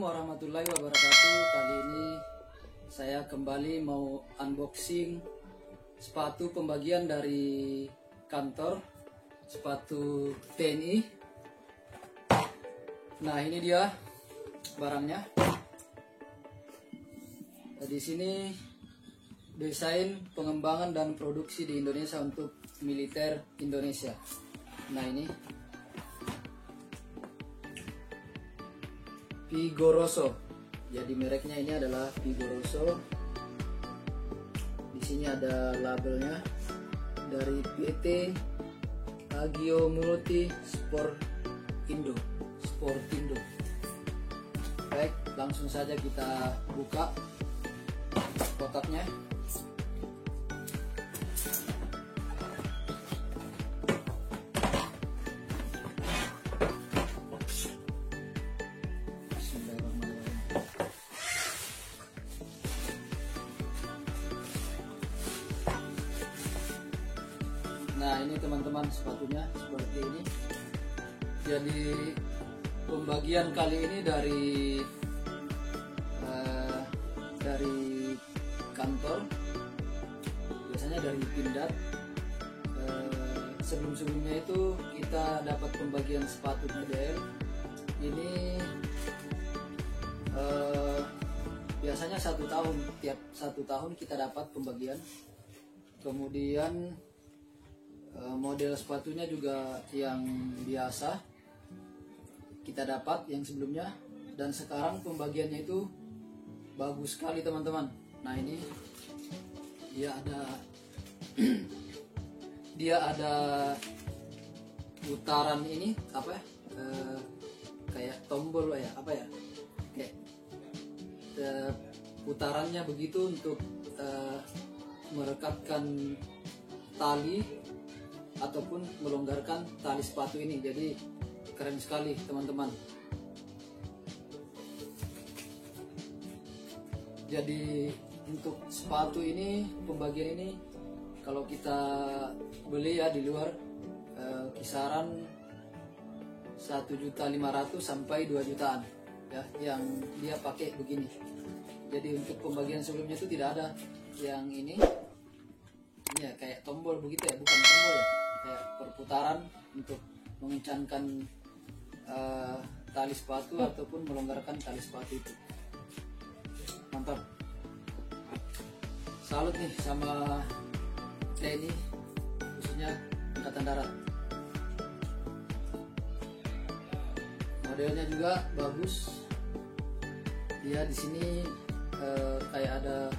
warahmatullahi wabarakatuh. Kali ini saya kembali mau unboxing sepatu pembagian dari kantor, sepatu TNI. Nah, ini dia barangnya. Di sini desain, pengembangan dan produksi di Indonesia untuk militer Indonesia. Nah, ini Vigoroso. Jadi mereknya ini adalah Vigoroso. Di sini ada labelnya dari PT Agio Multi Sportindo. Baik, langsung saja kita buka kotaknya. Nah, ini teman-teman sepatunya seperti ini. Jadi pembagian kali ini dari kantor, biasanya dari Pindad. Sebelum-sebelumnya itu kita dapat pembagian sepatu PDL. Ini biasanya tiap satu tahun kita dapat pembagian. Kemudian model sepatunya juga yang biasa kita dapat yang sebelumnya, dan sekarang pembagiannya itu bagus sekali teman-teman. Nah, ini dia ada putaran ini apa ya, kayak tombol ya, apa ya, kayak putarannya begitu untuk merekatkan tali ataupun melonggarkan tali sepatu ini. Jadi keren sekali teman-teman. Jadi untuk sepatu ini, pembagian ini kalau kita beli ya di luar, kisaran 1.500.000 sampai 2 jutaan ya, yang dia pakai begini. Jadi untuk pembagian sebelumnya itu tidak ada yang ini ya, kayak tombol begitu ya, bukan tombol ya, kayak perputaran untuk mengencangkan tali sepatu ataupun melonggarkan tali sepatu itu. Mantap. Salut nih sama TNI, khususnya Angkatan Darat. Modelnya juga bagus. Ya, di sini kayak ada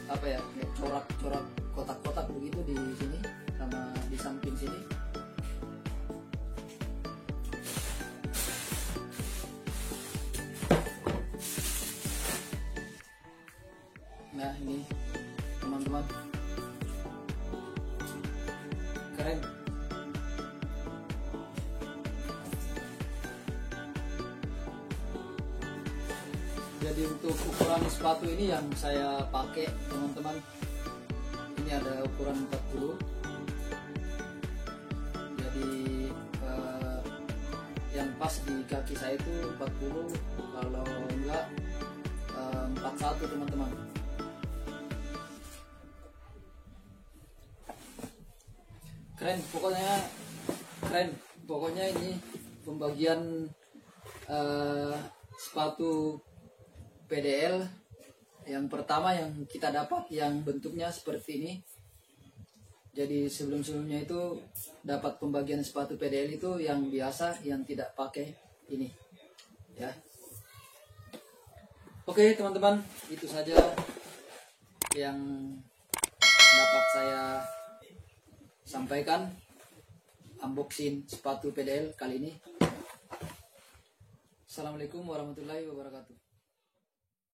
apa ya, corak-corak kotak-kotak begitu di sini sama di samping sini. Nah, ini teman-teman, keren. Jadi untuk ukuran sepatu ini yang saya pakai teman-teman, ini ada ukuran 40. Jadi yang pas di kaki saya itu 40, kalau enggak 41 teman-teman. Keren, pokoknya ini pembagian sepatu PDL yang pertama yang kita dapat, yang bentuknya seperti ini. Jadi sebelum-sebelumnya itu dapat pembagian sepatu PDL itu yang biasa, yang tidak pakai ini ya. Oke teman-teman, itu saja yang dapat saya sampaikan unboxing sepatu PDL kali ini. Assalamualaikum warahmatullahi wabarakatuh.